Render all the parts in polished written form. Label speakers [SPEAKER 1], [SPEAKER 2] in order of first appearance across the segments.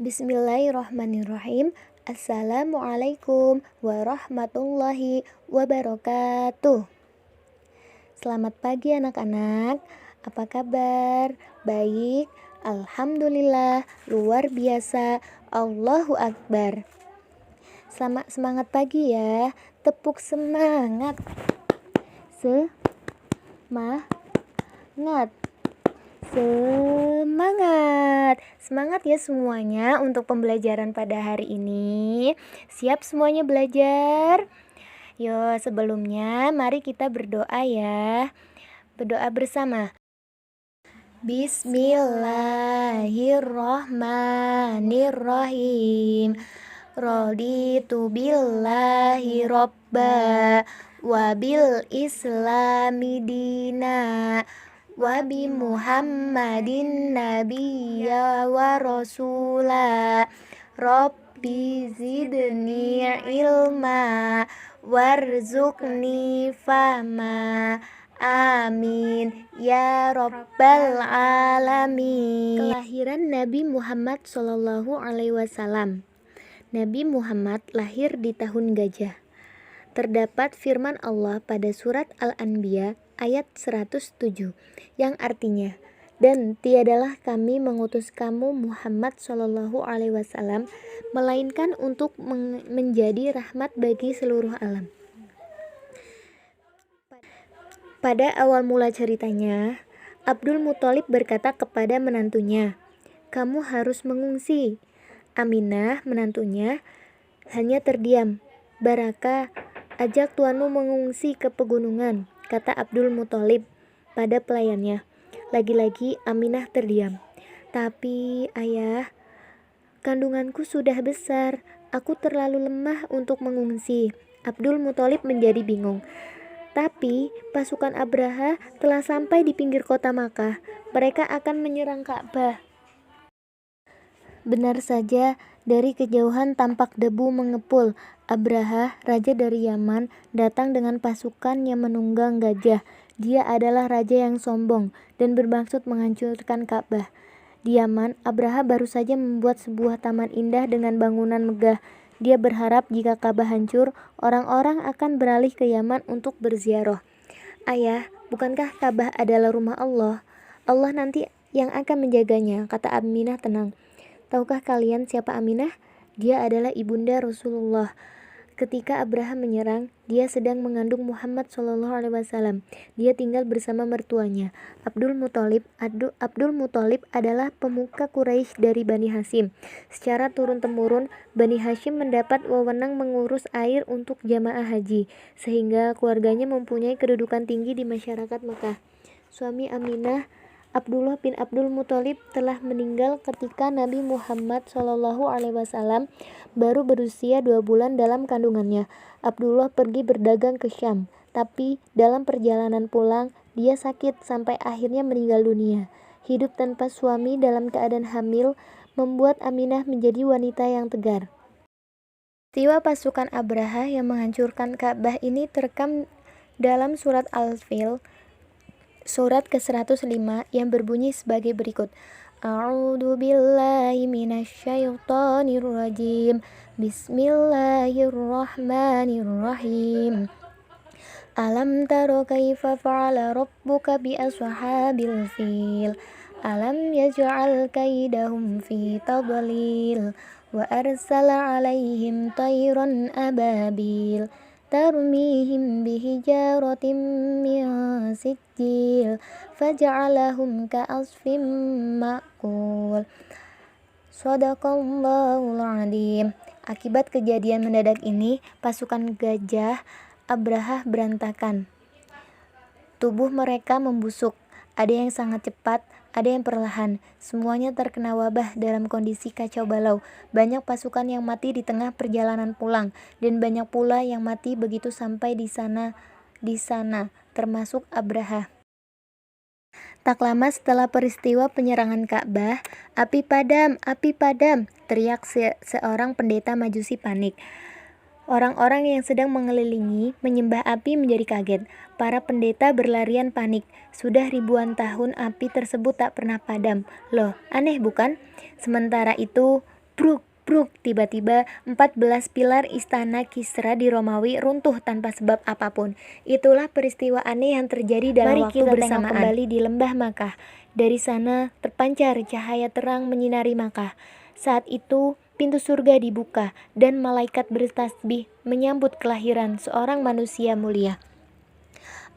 [SPEAKER 1] Bismillahirrahmanirrahim. Assalamualaikum warahmatullahi wabarakatuh. Selamat pagi anak-anak. Apa kabar? Baik. Alhamdulillah, luar biasa. Allahu Akbar. Selamat semangat pagi ya. Tepuk semangat. Semangat. Semangat ya semuanya untuk pembelajaran pada hari ini. Siap semuanya belajar? Yo, sebelumnya mari kita berdoa ya. Berdoa bersama. Bismillahirrahmanirrahim. Raditu billahi robba wabil islami dina wabi Muhammadin nabiyya wa rasula. Rabbi zidni ilma warzuqni fahma. Amin ya rabbal alamin. Kelahiran Nabi Muhammad SAW. Nabi Muhammad lahir di tahun gajah. Terdapat firman Allah pada surat Al-Anbiya ayat 107 yang artinya, dan tiadalah kami mengutus kamu Muhammad SAW melainkan untuk menjadi rahmat bagi seluruh alam. Pada awal mula ceritanya, Abdul Muthalib berkata kepada menantunya, "Kamu harus mengungsi." Aminah, menantunya, hanya terdiam. "Baraka, ajak tuanmu mengungsi ke pegunungan," kata Abdul Muthalib pada pelayannya. Lagi-lagi Aminah terdiam. "Tapi ayah, kandunganku sudah besar. Aku terlalu lemah untuk mengungsi." Abdul Muthalib menjadi bingung. Tapi pasukan Abraha telah sampai di pinggir kota Makkah. Mereka akan menyerang Ka'bah. Benar saja, dari kejauhan tampak debu mengepul. Abraha, raja dari Yaman, datang dengan pasukan yang menunggang gajah. Dia adalah raja yang sombong dan bermaksud menghancurkan Ka'bah. Di Yaman, Abraha baru saja membuat sebuah taman indah dengan bangunan megah. Dia berharap jika Ka'bah hancur, orang-orang akan beralih ke Yaman untuk berziarah. "Ayah, bukankah Ka'bah adalah rumah Allah? Allah nanti yang akan menjaganya," kata Aminah tenang. "Tahukah kalian siapa Aminah? Dia adalah ibunda Rasulullah. Ketika Abraha menyerang, dia sedang mengandung Muhammad SAW. Dia tinggal bersama mertuanya." Abdul Muthalib adalah pemuka Quraisy dari Bani Hashim. Secara turun-temurun, Bani Hashim mendapat wewenang mengurus air untuk jamaah haji, sehingga keluarganya mempunyai kedudukan tinggi di masyarakat Makkah. Suami Aminah, Abdullah bin Abdul Muthalib, telah meninggal ketika Nabi Muhammad SAW baru berusia 2 bulan dalam kandungannya. Abdullah pergi berdagang ke Syam, tapi dalam perjalanan pulang, dia sakit sampai akhirnya meninggal dunia. Hidup tanpa suami dalam keadaan hamil membuat Aminah menjadi wanita yang tegar. Peristiwa pasukan Abraha yang menghancurkan Ka'bah ini terekam dalam surat Al-Fil, surat ke-105 yang berbunyi sebagai berikut. A'udzu billahi minasyaitonir rajim. Bismillahirrahmanirrahim. Alam taro kaifa fa'ala rabbuka bi ashabil fil. Alam yaj'al kaidahum fi tadlil wa arsala 'alaihim tayran ababil tarmihim bihijaratin min sijil faja'alahum ka'asfim ma'kul. Shadaqallahul adzim. Akibat kejadian mendadak ini, pasukan gajah Abraha berantakan. Tubuh mereka membusuk. Ada yang sangat cepat, ada yang perlahan. Semuanya terkena wabah dalam kondisi kacau balau. Banyak pasukan yang mati di tengah perjalanan pulang, dan banyak pula yang mati begitu sampai di sana, termasuk Abraha. Tak lama setelah peristiwa penyerangan Ka'bah, "Api padam, api padam!" teriak seorang pendeta Majusi panik. Orang-orang yang sedang mengelilingi menyembah api menjadi kaget. Para pendeta berlarian panik. Sudah ribuan tahun api tersebut tak pernah padam. Loh, aneh bukan? Sementara itu, Bruk, bruk, tiba-tiba 14 pilar istana Kisra di Romawi runtuh tanpa sebab apapun. Itulah peristiwa aneh yang terjadi dalam waktu bersamaan. Mari kita tengok kembali di lembah Makkah. Dari sana terpancar cahaya terang menyinari Makkah. Saat itu pintu surga dibuka dan malaikat bertasbih menyambut kelahiran seorang manusia mulia.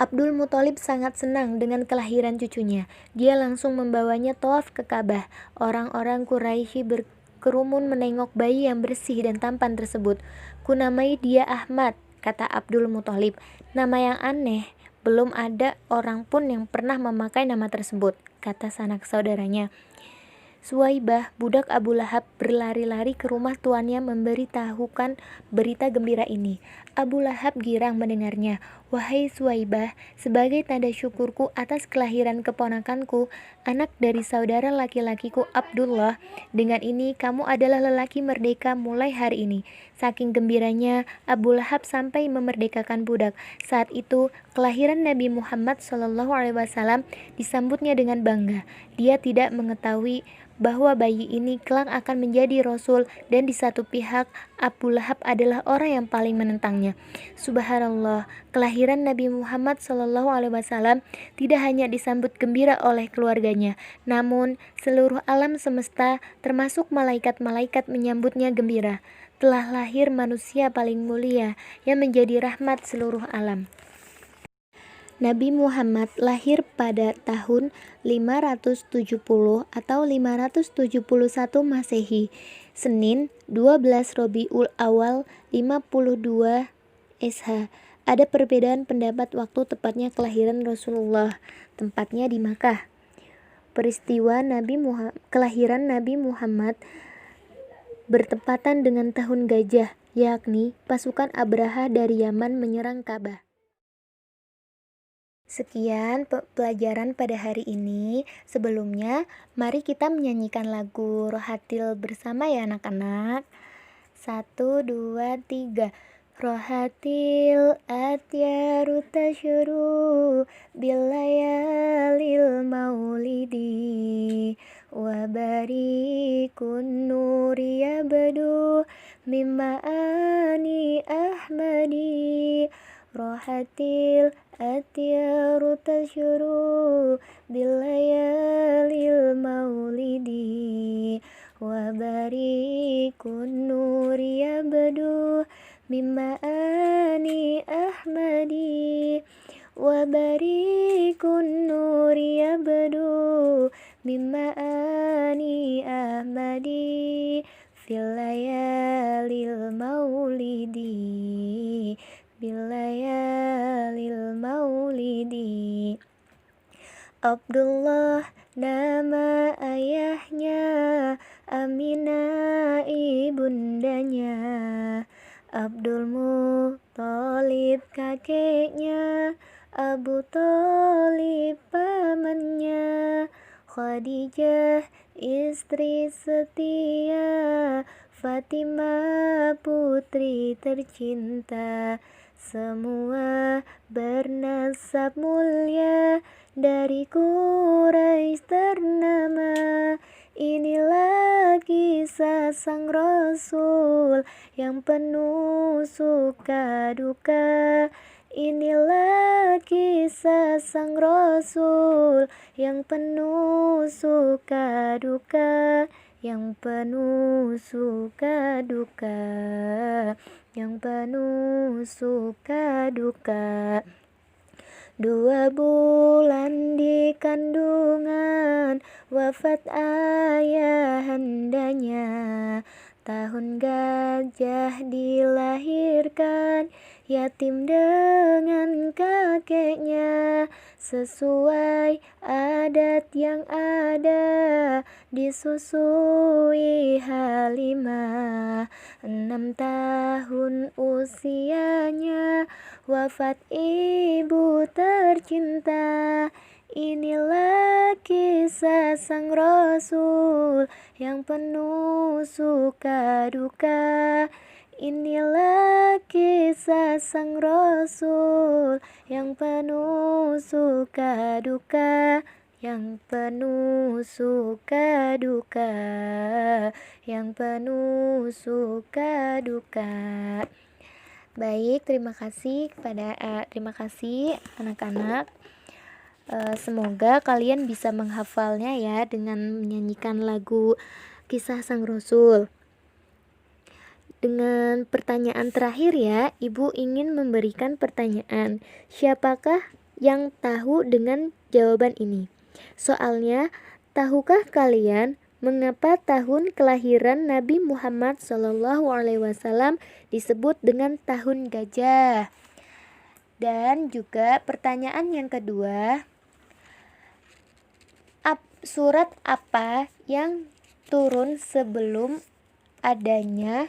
[SPEAKER 1] Abdul Muthalib sangat senang dengan kelahiran cucunya. Dia langsung membawanya tawaf ke Ka'bah. Orang-orang Quraisy berkerumun menengok bayi yang bersih dan tampan tersebut. Kunamai dia Ahmad, kata Abdul Muthalib. Nama yang aneh, belum ada orang pun yang pernah memakai nama tersebut, kata sanak saudaranya. Suwaibah, budak Abu Lahab, berlari-lari ke rumah tuannya memberitahukan berita gembira ini. Abu Lahab girang mendengarnya. Wahai Suwaibah, sebagai tanda syukurku atas kelahiran keponakanku, anak dari saudara laki-lakiku Abdullah, dengan ini kamu adalah lelaki merdeka mulai hari ini. Saking gembiranya, Abu Lahab sampai memerdekakan budak. Saat itu, kelahiran Nabi Muhammad SAW disambutnya dengan bangga. Dia tidak mengetahui bahwa bayi ini kelak akan menjadi rasul, dan di satu pihak Abu Lahab adalah orang yang paling menentangnya. Subhanallah, kelahiran Nabi Muhammad SAW tidak hanya disambut gembira oleh keluarganya, namun seluruh alam semesta termasuk malaikat-malaikat menyambutnya gembira. Telah lahir manusia paling mulia yang menjadi rahmat seluruh alam. Nabi Muhammad lahir pada tahun 570 atau 571 Masehi, Senin 12 Rabiul Awal 52 SH. Ada perbedaan pendapat waktu tepatnya kelahiran Rasulullah, tempatnya di Makkah. Peristiwa kelahiran Nabi Muhammad bertepatan dengan tahun gajah, yakni pasukan Abraha dari Yaman menyerang Ka'bah. Sekian pelajaran pada hari ini. Sebelumnya, mari kita menyanyikan lagu Rohatil bersama ya anak-anak. 1, 2, 3. Rohatil atyaru tasyuru bilayalil maulidi wa barikun nuri yabdu mimma ani ahmadi. Rohatil atyaru tasyuru bilayalil maulidi wa barikun nuri yabdu mimma ani ahmadi wa barikun nuri yabdu mimma ani ahmadi fil layalil maulidi bilayalil maulidi. Abdullah nama ayahnya, Aminah ibundanya, Abdul Muthalib kakeknya, Abu Thalib pamannya, Khadijah istri setia, Fatimah putri tercinta. Semua bernasab mulia, dari Quraisy ternama. Inilah kisah sang Rasul yang penuh suka duka. Inilah kisah sang Rasul yang penuh suka duka, yang penuh suka duka, yang penuh suka duka. 2 bulan di kandungan, wafat ayahandanya. Tahun gajah dilahirkan, yatim dengan kakeknya. Sesuai adat yang ada, disusui Halimah. 6 tahun usianya, wafat ibu tercinta. Inilah kisah sang Rasul yang penuh suka duka. Inilah kisah sang Rasul yang penuh suka duka, yang penuh suka duka, yang penuh suka duka. Baik, terima kasih anak-anak. Semoga kalian bisa menghafalnya ya dengan menyanyikan lagu Kisah Sang Rasul. Dengan pertanyaan terakhir ya, Ibu ingin memberikan pertanyaan. Siapakah yang tahu dengan jawaban ini? Soalnya, tahukah kalian mengapa tahun kelahiran Nabi Muhammad SAW disebut dengan tahun gajah? Dan juga pertanyaan yang kedua, surat apa yang turun sebelum adanya